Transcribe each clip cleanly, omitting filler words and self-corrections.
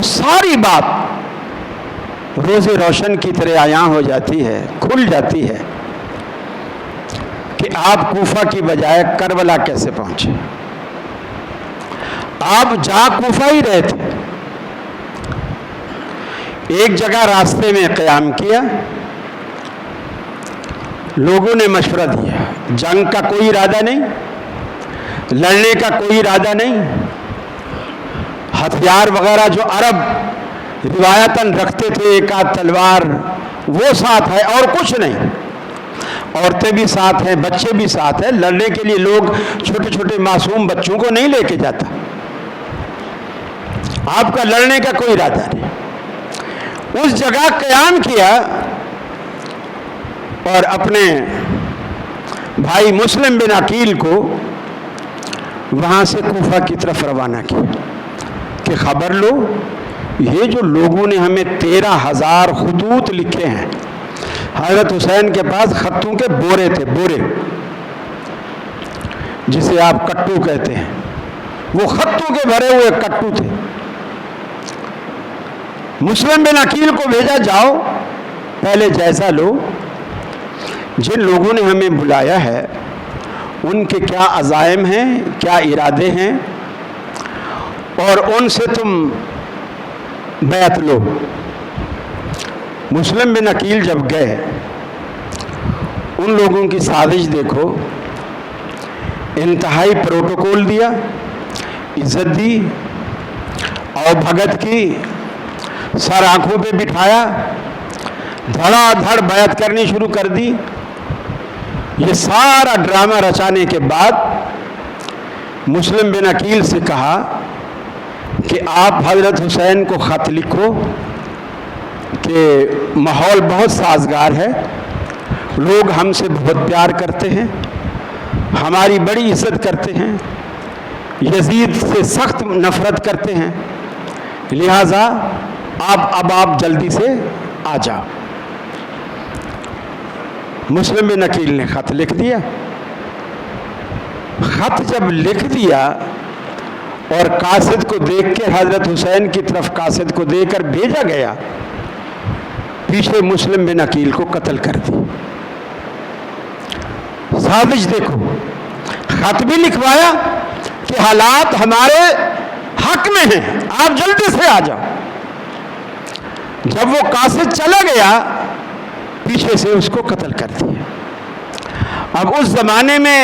تو ساری بات روز روشن کی طرح عیاں ہو جاتی ہے، کھل جاتی ہے کہ آپ کوفہ کی بجائے کربلا کیسے پہنچے۔ آپ جہاں کوفہ ہی رہے تھے، ایک جگہ راستے میں قیام کیا، لوگوں نے مشورہ دیا، جنگ کا کوئی ارادہ نہیں، لڑنے کا کوئی ارادہ نہیں، ہتھیار وغیرہ جو عرب روایتاً رکھتے تھے، ایک آدھ تلوار وہ ساتھ ہے اور کچھ نہیں، عورتیں بھی ساتھ ہیں، بچے بھی ساتھ ہیں، لڑنے کے لیے لوگ چھوٹے چھوٹے معصوم بچوں کو نہیں لے کے جاتا، آپ کا لڑنے کا کوئی ارادہ نہیں۔ اس جگہ قیام کیا اور اپنے بھائی مسلم بن عقیل کو وہاں سے کوفہ کی طرف روانہ کیا کہ خبر لو، یہ جو لوگوں نے ہمیں 13,000 خطوط لکھے ہیں، حضرت حسین کے پاس خطوں کے بورے تھے، بورے جسے آپ کٹو کہتے ہیں، وہ خطوں کے بھرے ہوئے کٹو تھے۔ مسلم بن عقیل کو بھیجا، جاؤ پہلے جائزہ لو، جن لوگوں نے ہمیں بلایا ہے ان کے کیا عزائم ہیں، کیا ارادے ہیں، اور ان سے تم بیعت لو۔ مسلم بن عقیل جب گئے، ان لوگوں کی سازش دیکھو، انتہائی پروٹوکول دیا، عزت دی، اور بھگت کی، سر آنکھوں پہ بٹھایا، دھڑا دھڑ بیعت کرنی شروع کر دی۔ یہ سارا ڈرامہ رچانے کے بعد مسلم بن عقیل سے کہا کہ آپ حضرت حسین کو خط لکھو کہ ماحول بہت سازگار ہے، لوگ ہم سے بہت پیار کرتے ہیں، ہماری بڑی عزت کرتے ہیں، یزید سے سخت نفرت کرتے ہیں، لہٰذا آپ جلدی سے آ جاؤ۔ مسلم بن عقیل نے خط لکھ دیا۔ خط جب لکھ دیا اور قاصد کو دیکھ کے حضرت حسین کی طرف قاصد کو دے کر بھیجا گیا، پیچھے مسلم بن عقیل کو قتل کر دی۔ سازش دیکھو، خط بھی لکھوایا کہ حالات ہمارے حق میں ہیں، آپ جلدی سے آ جاؤ۔ جب وہ قاصد چلا گیا، پیچھے سے اس کو قتل کر دیا۔ اب اس زمانے میں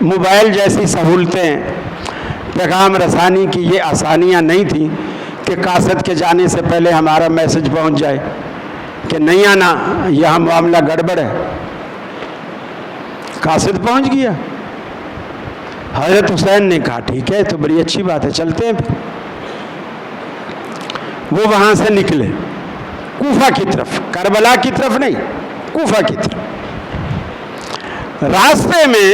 موبائل جیسی سہولتیں، پیغام رسانی کی یہ آسانیاں نہیں تھیں کہ قاصد کے جانے سے پہلے ہمارا میسج پہنچ جائے کہ نہیں آنا، یہاں معاملہ گڑبڑ ہے۔ قاصد پہنچ گیا۔ حضرت حسین نے کہا ٹھیک ہے، تو بڑی اچھی بات ہے، چلتے ہیں پھر۔ وہ وہاں سے نکلے کوفہ کی طرف، کربلا کی طرف نہیں، کوفہ کی طرف۔ راستے میں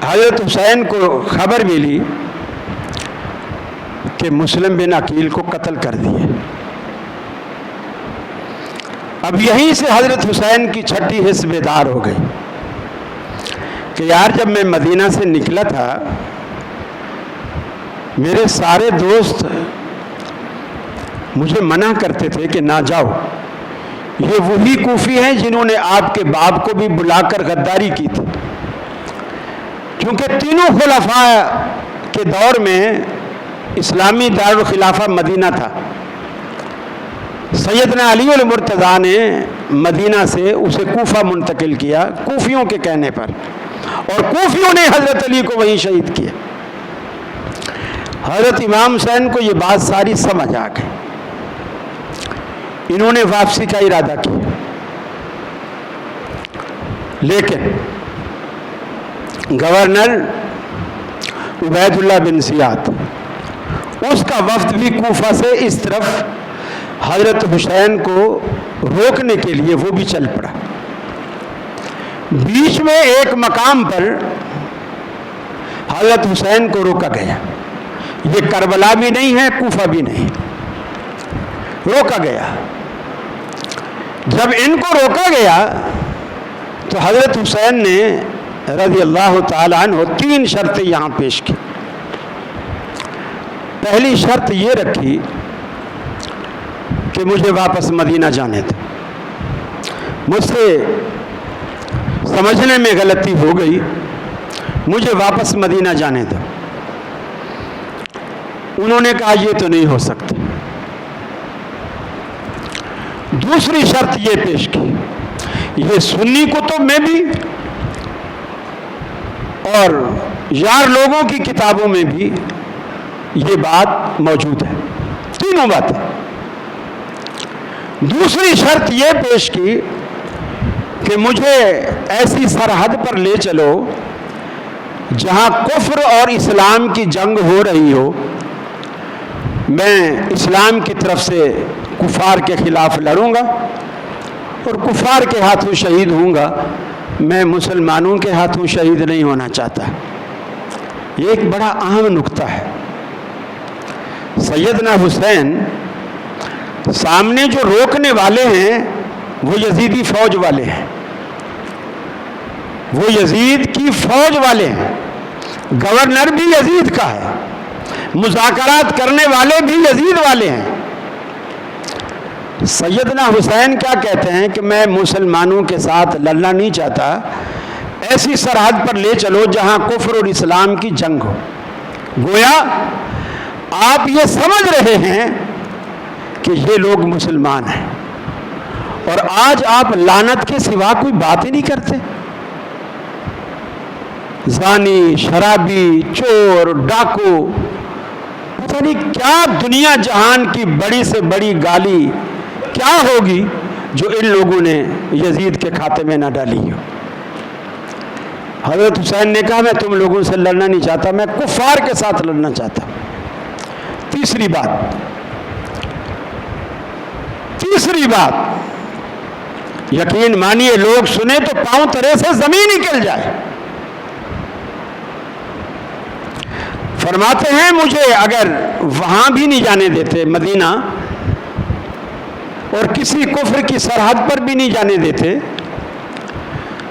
حضرت حسین کو خبر ملی کہ مسلم بن عقیل کو قتل کر دیے۔ اب یہیں سے حضرت حسین کی چھٹی حس بیدار ہو گئی کہ یار جب میں مدینہ سے نکلا تھا، میرے سارے دوست مجھے منع کرتے تھے کہ نہ جاؤ، یہ وہی کوفی ہیں جنہوں نے آپ کے باپ کو بھی بلا کر غداری کی تھی، کیونکہ تینوں خلفاء کے دور میں اسلامی دارالخلافہ مدینہ تھا۔ سیدنا علی المرتضیٰ نے مدینہ سے اسے کوفہ منتقل کیا کوفیوں کے کہنے پر، اور کوفیوں نے حضرت علی کو وہیں شہید کیا۔ حضرت امام حسین کو یہ بات ساری سمجھ آ گئی، انہوں نے واپسی کا ارادہ کیا، لیکن گورنر عبید اللہ بن زیاد، اس کا وفد بھی کوفہ سے اس طرف حضرت حسین کو روکنے کے لیے وہ بھی چل پڑا۔ بیچ میں ایک مقام پر حضرت حسین کو روکا گیا، یہ کربلا بھی نہیں ہے، کوفہ بھی نہیں، روکا گیا۔ جب ان کو روکا گیا تو حضرت حسین نے رضی اللہ تعالی عنہ 3 شرطیں یہاں پیش کی۔ پہلی شرط یہ رکھی کہ مجھے واپس مدینہ جانے دو، مجھ سے سمجھنے میں غلطی ہو گئی، مجھے واپس مدینہ جانے دو۔ انہوں نے کہا یہ تو نہیں ہو سکتا۔ دوسری شرط یہ پیش کی، یہ سنی کتب میں بھی اور یار لوگوں کی کتابوں میں بھی یہ بات موجود ہے، تینوں باتیں۔ دوسری شرط یہ پیش کی کہ مجھے ایسی سرحد پر لے چلو جہاں کفر اور اسلام کی جنگ ہو رہی ہو، میں اسلام کی طرف سے کفار کے خلاف لڑوں گا اور کفار کے ہاتھوں شہید ہوں گا، میں مسلمانوں کے ہاتھوں شہید نہیں ہونا چاہتا۔ یہ ایک بڑا اہم نقطہ ہے۔ سیدنا حسین سامنے جو روکنے والے ہیں وہ یزیدی فوج والے ہیں، وہ یزید کی فوج والے ہیں، گورنر بھی یزید کا ہے، مذاکرات کرنے والے بھی یزید والے ہیں۔ سیدنا حسین کیا کہتے ہیں کہ میں مسلمانوں کے ساتھ لڑنا نہیں چاہتا، ایسی سرحد پر لے چلو جہاں کفر اور اسلام کی جنگ ہو۔ گویا آپ یہ سمجھ رہے ہیں کہ یہ لوگ مسلمان ہیں، اور آج آپ لعنت کے سوا کوئی بات ہی نہیں کرتے۔ زانی، شرابی، چور، ڈاکو، پتہ نہیں کیا دنیا جہان کی بڑی سے بڑی گالی کیا ہوگی جو ان لوگوں نے یزید کے کھاتے میں نہ ڈالی ہو۔ حضرت حسین نے کہا میں تم لوگوں سے لڑنا نہیں چاہتا، میں کفار کے ساتھ لڑنا چاہتا ہوں۔ تیسری بات یقین مانیے لوگ سنیں تو پاؤں تلے سے زمین نکل جائے۔ فرماتے ہیں مجھے اگر وہاں بھی نہیں جانے دیتے مدینہ، اور کسی کفر کی سرحد پر بھی نہیں جانے دیتے،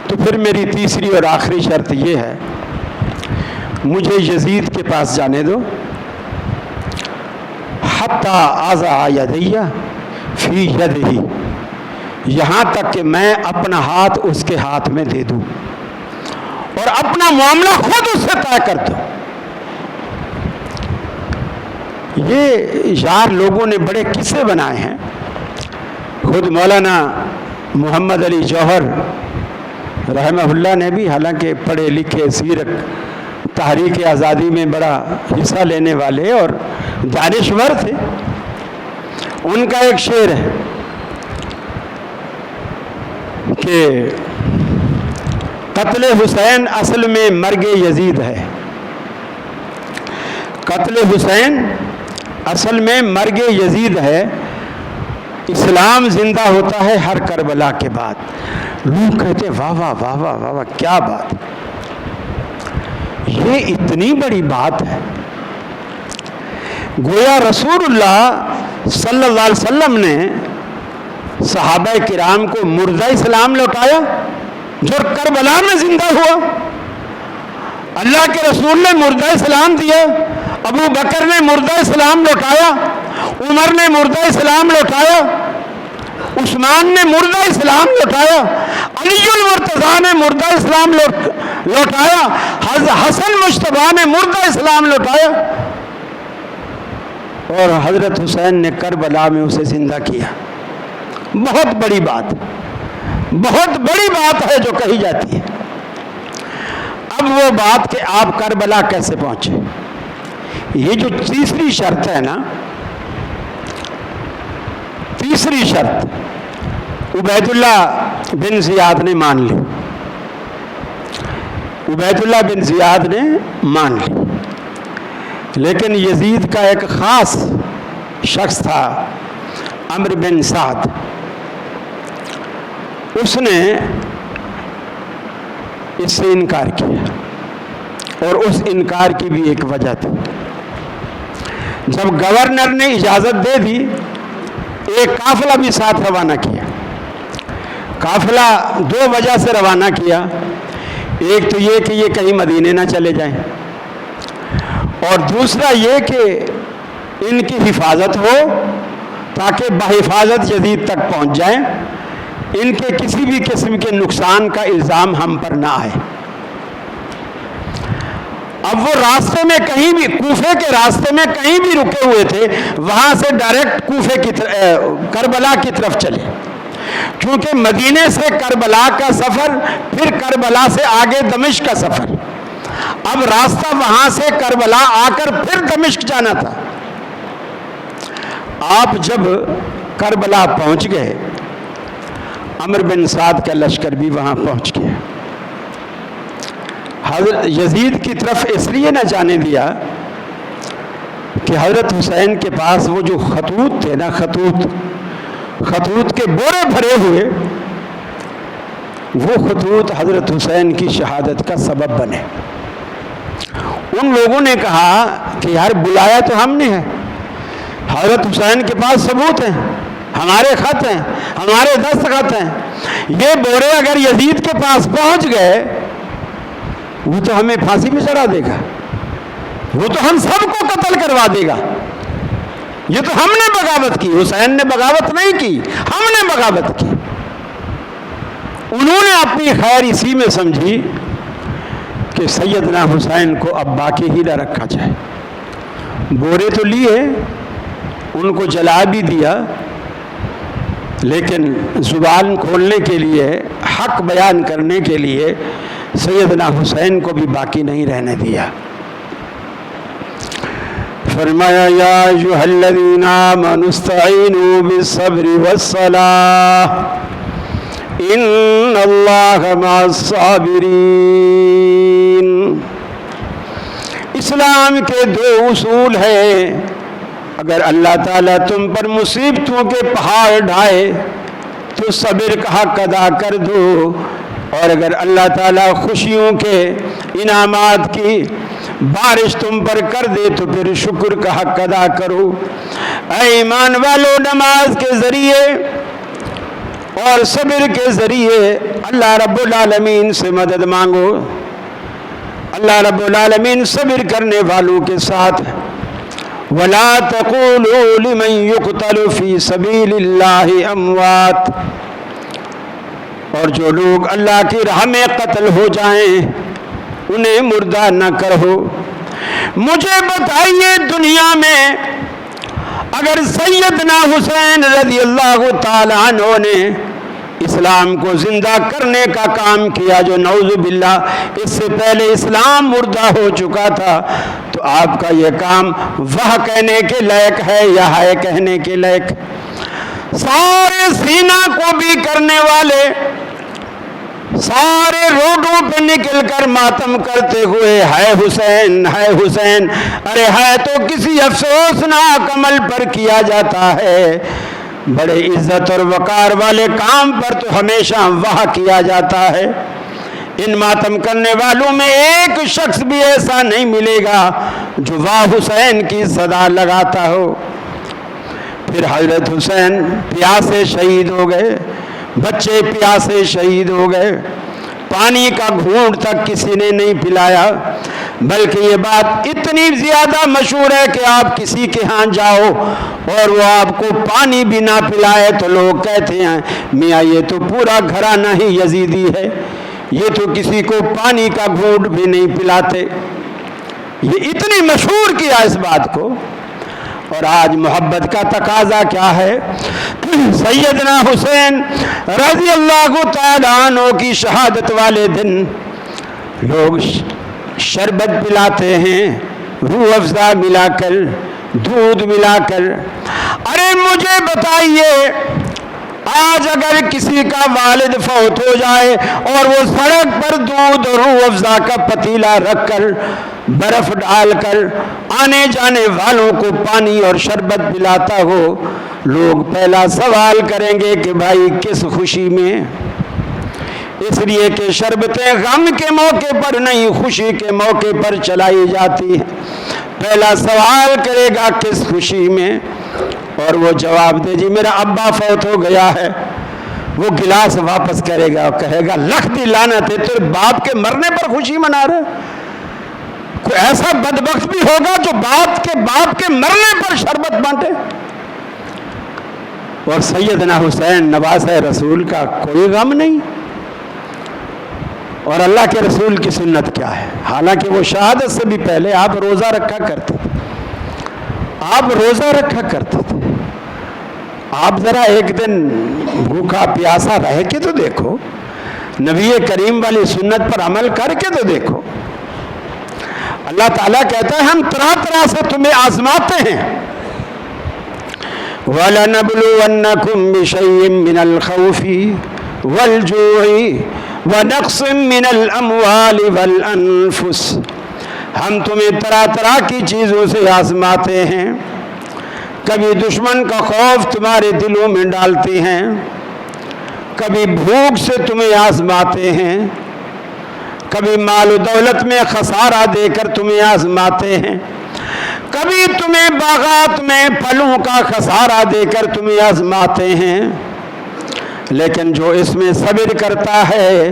تو پھر میری تیسری اور آخری شرط یہ ہے، مجھے یزید کے پاس جانے دو، حتی آضع یدیہ فی یدہ، یہاں تک کہ میں اپنا ہاتھ اس کے ہاتھ میں دے دوں اور اپنا معاملہ خود اس سے طے کر دوں۔ یہ یار لوگوں نے بڑے قصے بنائے ہیں، خود مولانا محمد علی جوہر رحمہ اللہ نے بھی، حالانکہ پڑھے لکھے، سیرت، تحریک آزادی میں بڑا حصہ لینے والے اور دانشور تھے، ان کا ایک شعر ہے کہ قتل حسین اصل میں مرگ یزید ہے، قتل حسین اصل میں مرگ یزید ہے، اسلام زندہ ہوتا ہے ہر کربلا کے بعد۔ لوگ کہتے واہ واہ واہ واہ واہ واہ کیا بات، یہ اتنی بڑی بات ہے۔ گویا رسول اللہ صلی اللہ علیہ وسلم نے صحابہ کرام کو مردہ اسلام لوٹایا جو کربلا میں زندہ ہوا۔ اللہ کے رسول نے مردہ اسلام دیا، ابو بکر نے مردہ اسلام لوٹایا، عمر نے مردہ اسلام لوٹایا، عثمان نے مردہ اسلام لوٹایا، علی المرتضیٰ نے مردہ اسلام لوٹایا، حسن مجتبیٰ نے مردہ اسلام لوٹایا، اور حضرت حسین نے کربلا میں اسے زندہ کیا۔ بہت بڑی بات، بہت بڑی بات ہے جو کہی جاتی ہے۔ اب وہ بات کہ آپ کربلا کیسے پہنچے، یہ جو تیسری شرط ہے نا، تیسری شرط عبید اللہ بن زیاد نے مان لی، عبید اللہ بن زیاد نے مان لی، لیکن یزید کا ایک خاص شخص تھا عمرو بن سعد، اس نے اس سے انکار کیا، اور اس انکار کی بھی ایک وجہ تھی۔ جب گورنر نے اجازت دے دی، ایک قافلہ بھی ساتھ روانہ کیا۔ قافلہ دو وجہ سے روانہ کیا، ایک تو یہ کہ یہ کہیں مدینے نہ چلے جائیں، اور دوسرا یہ کہ ان کی حفاظت ہو تاکہ بحفاظت یزید تک پہنچ جائیں، ان کے کسی بھی قسم کے نقصان کا الزام ہم پر نہ آئے۔ اب وہ راستے میں کہیں بھی، کوفے کے راستے میں کہیں بھی رکے ہوئے تھے، وہاں سے ڈائریکٹ کوفے کی کربلا کی طرف چلے، کیونکہ مدینے سے کربلا کا سفر، پھر کربلا سے آگے دمشق کا سفر، اب راستہ وہاں سے کربلا آ کر پھر دمشق جانا تھا۔ آپ جب کربلا پہنچ گئے، عمرو بن سعد کا لشکر بھی وہاں پہنچ گیا۔ حضرت یزید کی طرف اس لیے نہ جانے دیا کہ حضرت حسین کے پاس وہ جو خطوط تھے نا، خطوط کے بورے بھرے ہوئے، وہ خطوط حضرت حسین کی شہادت کا سبب بنے۔ ان لوگوں نے کہا کہ یار بلایا تو ہم نے ہے، حضرت حسین کے پاس ثبوت ہیں، ہمارے خط ہیں، ہمارے دستخط ہیں، یہ بورے اگر یزید کے پاس پہنچ گئے وہ تو ہمیں پھانسی پہ چڑھا دے گا، وہ تو ہم سب کو قتل کروا دے گا، یہ تو ہم نے بغاوت کی، حسین نے بغاوت نہیں کی، ہم نے بغاوت کی۔ انہوں نے اپنی خیر اسی میں سمجھی کہ سیدنا حسین کو اب باقی ہی نہ رکھا جائے۔ بورے تو لیے، ان کو جلا بھی دیا، لیکن زبان کھولنے کے لیے، حق بیان کرنے کے لیے سیدنا حسین کو بھی باقی نہیں رہنے دیا۔ فرمایا یا ایھا الذین آمنوا استعینوا بالصبر والصلاۃ ان اللہ مع الصابرین۔ اسلام کے دو اصول ہیں، اگر اللہ تعالیٰ تم پر مصیبتوں کے پہاڑ ڈھائے تو صبر کا حق ادا کر دو، اور اگر اللہ تعالیٰ خوشیوں کے انعامات کی بارش تم پر کر دے تو پھر شکر کا حق ادا کرو۔ اے ایمان والو، نماز کے ذریعے اور صبر کے ذریعے اللہ رب العالمین سے مدد مانگو۔ اللہ رب العالمین صبر کرنے والوں کے ساتھ۔ وَلَا تَقُولُوا لِمَنْ يُقْتَلُ فِي سَبِيلِ اللَّهِ أَمْوَاتٌ، اور جو لوگ اللہ کی راہ میں قتل ہو جائیں انہیں مردہ نہ کرو۔ مجھے بتائیے دنیا میں اگر سیدنا حسین رضی اللہ تعالی عنہ نے اسلام کو زندہ کرنے کا کام کیا، جو نعوذ باللہ اس سے پہلے اسلام مردہ ہو چکا تھا، تو آپ کا یہ کام وہ کہنے کے لائق ہے یا ہے کہنے کے لائق؟ سارے سینہ کو بھی کرنے والے، سارے روڈوں پہ نکل کر ماتم کرتے ہوئے ہے حسین ہے حسین، ارے ہے تو کسی افسوسناک عمل پر کیا جاتا ہے، بڑے عزت اور وقار والے کام پر تو ہمیشہ واہ کیا جاتا ہے۔ ان ماتم کرنے والوں میں ایک شخص بھی ایسا نہیں ملے گا جو واہ حسین کی صدا لگاتا ہو۔ پھر حضرت حسین پیاسے شہید ہو گئے، بچے پیاسے شہید ہو گئے، پانی کا گھونٹ تک کسی نے نہیں پلایا، بلکہ یہ بات اتنی زیادہ مشہور ہے کہ آپ کسی کے ہاں جاؤ اور وہ آپ کو پانی بھی نہ پلائے تو لوگ کہتے ہیں میاں یہ تو پورا گھرانہ ہی یزیدی ہے، یہ تو کسی کو پانی کا گھونٹ بھی نہیں پلاتے۔ یہ اتنی مشہور کیا اس بات کو۔ اور آج محبت کا تقاضا کیا ہے؟ سیدنا حسین رضی اللہ تعالیٰ عنہ کی شہادت والے دن لوگ شربت پلاتے ہیں، روح افزا ملا کر، دودھ ملا کر۔ ارے مجھے بتائیے آج اگر کسی کا والد فوت ہو جائے اور وہ سڑک پر دودھ اور روح افزا کا پتیلا رکھ کر برف ڈال کر آنے جانے والوں کو پانی اور شربت پلاتا ہو، لوگ پہلا سوال کریں گے کہ بھائی کس خوشی میں؟ اس لیے کہ شربتیں غم کے موقع پر نہیں، خوشی کے موقع پر چلائی جاتی ہیں۔ پہلا سوال کرے گا کس خوشی میں، اور وہ جواب دے جی میرا ابا فوت ہو گیا ہے، وہ گلاس واپس کرے گا اور کہے گا لکھ دی لعنت ہے، تیرے باپ کے مرنے پر خوشی منا رہے؟ کوئی ایسا بدبخت بھی ہوگا جو باپ کے مرنے پر شربت بانٹے؟ اور سیدنا حسین نواز رسول کا کوئی غم نہیں، اور اللہ کے رسول کی سنت کیا ہے؟ حالانکہ وہ شہادت سے بھی پہلے آپ روزہ رکھا کرتے تھے، آپ روزہ رکھا کرتے تھے۔ آپ ذرا ایک دن بھوکا پیاسا رہ کے تو دیکھو، نبی کریم والی سنت پر عمل کر کے تو دیکھو۔ اللہ تعالیٰ کہتا ہے ہم طرح طرح سے تمہیں آزماتے ہیں۔ وَلَنَبْلُوَنَّكُمْ بِشَيْءٍ مِّنَ الْخَوْفِ وَالْجُوعِ وَنَقْصٍ مِّنَ الْأَمْوَالِ وَالْأَنفُسِ، ہم تمہیں طرح طرح کی چیزوں سے آزماتے ہیں۔ کبھی دشمن کا خوف تمہارے دلوں میں ڈالتے ہیں، کبھی بھوک سے تمہیں آزماتے ہیں، کبھی مال و دولت میں خسارہ دے کر تمہیں آزماتے ہیں، کبھی تمہیں باغات میں پھلوں کا خسارہ دے کر تمہیں آزماتے ہیں۔ لیکن جو اس میں صبر کرتا ہے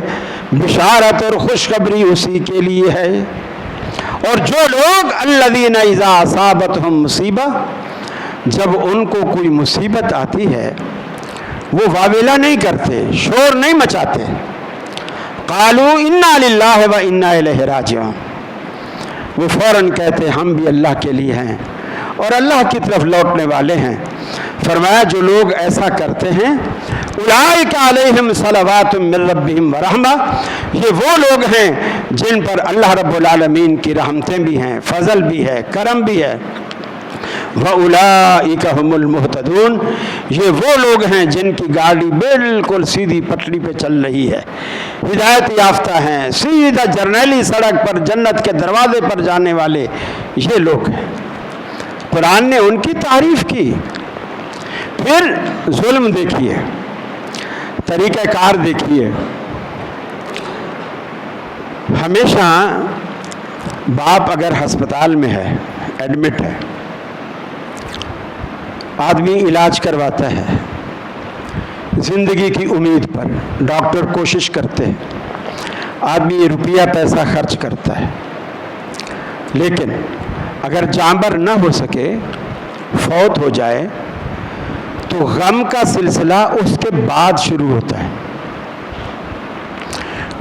بشارت اور خوشخبری اسی کے لیے ہے۔ اور جو لوگ الذین اذا اصابتہم مصیبہ، جب ان کو کوئی مصیبت آتی ہے وہ واویلا نہیں کرتے، شور نہیں مچاتے، قالوا انا للہ و انا الیہ راجعون، وہ فوراً کہتے ہم بھی اللہ کے لیے ہیں اور اللہ کی طرف لوٹنے والے ہیں۔ فرمایا جو لوگ ایسا کرتے ہیں اولئک علیہم صلوات من ربہم ورحمہ، یہ وہ لوگ ہیں جن پر اللہ رب العالمین کی رحمتیں بھی ہیں، فضل بھی ہے، کرم بھی ہے۔ وَأُولَئِكَ هُمُ الْمُهْتَدُونَ، یہ وہ لوگ ہیں جن کی گاڑی بالکل سیدھی پٹری پہ چل رہی ہے، ہدایت یافتہ ہیں، سیدھا جرنیلی سڑک پر جنت کے دروازے پر جانے والے یہ لوگ ہیں۔ قرآن نے ان کی تعریف کی۔ پھر ظلم دیکھیے، طریقہ کار دیکھیے۔ ہمیشہ باپ اگر ہسپتال میں ہے، ایڈمٹ ہے، آدمی علاج کرواتا ہے زندگی کی امید پر، ڈاکٹر کوشش کرتے ہیں، آدمی روپیہ پیسہ خرچ کرتا ہے، لیکن اگر جانبر نہ ہو سکے، فوت ہو جائے، تو غم کا سلسلہ اس کے بعد شروع ہوتا ہے،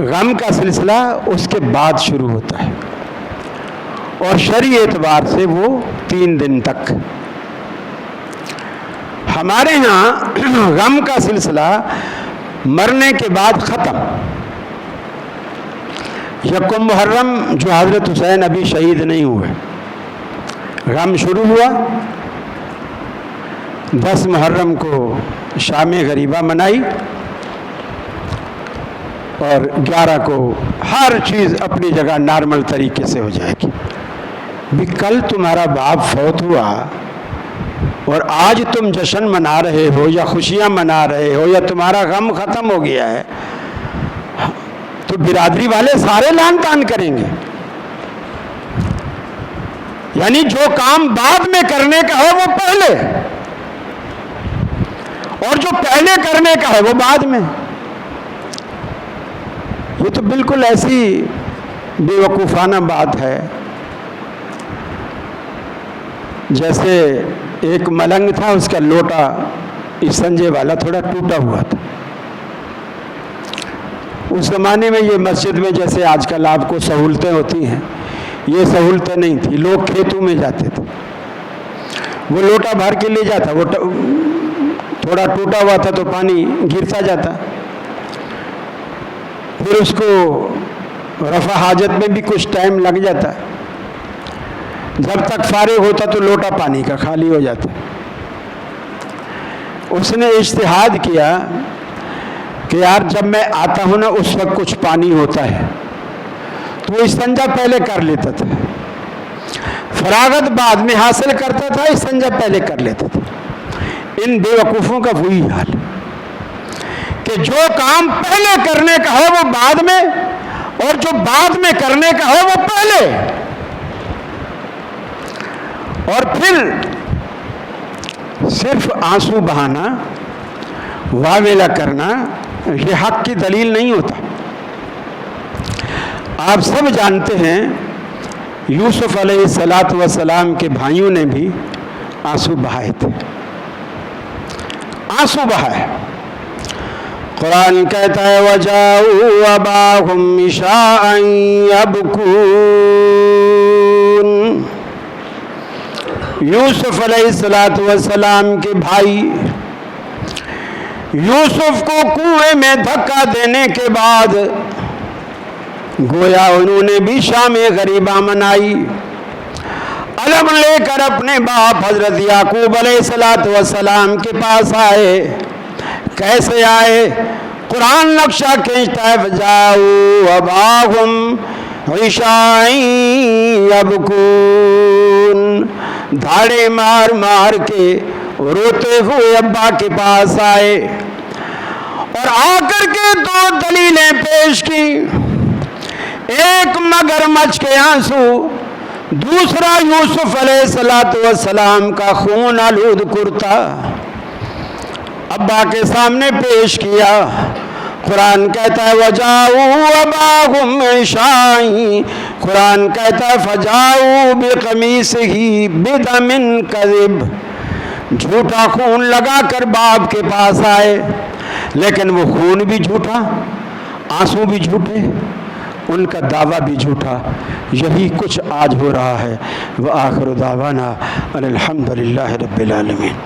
غم کا سلسلہ اس کے بعد شروع ہوتا ہے، اور شرعی اعتبار سے وہ 3 دن تک۔ ہمارے ہاں غم کا سلسلہ مرنے کے بعد ختم۔ یکم محرم جو حضرت حسین ابھی شہید نہیں ہوئے، غم شروع ہوا، 10 محرم کو شام غریبہ منائی، اور 11 کو ہر چیز اپنی جگہ نارمل طریقے سے ہو جائے گی۔ بھی کل تمہارا باپ فوت ہوا اور آج تم جشن منا رہے ہو یا خوشیاں منا رہے ہو یا تمہارا غم ختم ہو گیا ہے، تو برادری والے سارے لان تان کریں گے۔ یعنی جو کام بعد میں کرنے کا ہے وہ پہلے، اور جو پہلے کرنے کا ہے وہ بعد میں۔ یہ تو بالکل ایسی بے وقوفانہ بات ہے جیسے ایک ملنگ تھا، اس کا لوٹا استنجے والا تھوڑا ٹوٹا ہوا تھا۔ اس زمانے میں یہ مسجد میں جیسے آج کل آپ کو سہولتیں ہوتی ہیں، یہ سہولتیں نہیں تھی، لوگ کھیتوں میں جاتے تھے، وہ لوٹا بھر کے لے جاتا، وہ تھوڑا ٹوٹا ہوا تھا تو پانی گرتا جاتا، پھر اس کو رفع حاجت میں بھی کچھ ٹائم لگ جاتا، جب تک فارغ ہوتا تو لوٹا پانی کا خالی ہو جاتا۔ اس نے اجتہاد کیا کہ یار جب میں آتا ہوں نا اس وقت کچھ پانی ہوتا ہے، تو وہ استنجا پہلے کر لیتا تھا، فراغت بعد میں حاصل کرتا تھا، استنجا پہلے کر لیتا تھا۔ ان بے وقوفوں کا وہی حال کہ جو کام پہلے کرنے کا ہے وہ بعد میں، اور جو بعد میں کرنے کا ہے وہ پہلے۔ اور پھر صرف آنسو بہانا، واویلا کرنا یہ حق کی دلیل نہیں ہوتا۔ آپ سب جانتے ہیں یوسف علیہ السلام کے بھائیوں نے بھی آنسو بہائے تھے، آنسو بہائے. قرآن کہتا ہے وَجَاءُوا أَبَاهُمْ عِشَاءً يَبْكُونَ. یوسف علیہ السلام کے بھائی یوسف کو کنویں میں دھکا دینے کے بعد گویا انہوں نے بھی شام غریبہ منائی. علم لے کر اپنے باپ حضرت یعقوب علیہ السلام کے پاس آئے. کیسے آئے؟ قرآن نقشہ کھینچتا ہے وَجَاءُوا أَبَاهُمْ عِشَاءً يَبْكُونَ. دھاڑے مار مار کے روتے ہوئے ابا کے پاس آئے اور آ کر کے دو دلیلیں پیش کی. ایک مگرمچھ کے آنسو، دوسرا یوسف علیہ السلام کا خون آلود کرتا ابا کے سامنے پیش کیا. قرآن کہتا ہے وَجَاءُوا أَبَاهُمْ عِشَاءً. قرآن کہتا ہے فَجَاءُوا بِقَمِيصِهِ بِدَمٍ كَذِبٍ. جھوٹا خون لگا کر باپ کے پاس آئے، لیکن وہ خون بھی جھوٹا، آنسو بھی جھوٹے، ان کا دعویٰ بھی جھوٹا. یہی کچھ آج ہو رہا ہے. وآخر دعوانا الحمد للہ رب العالمین.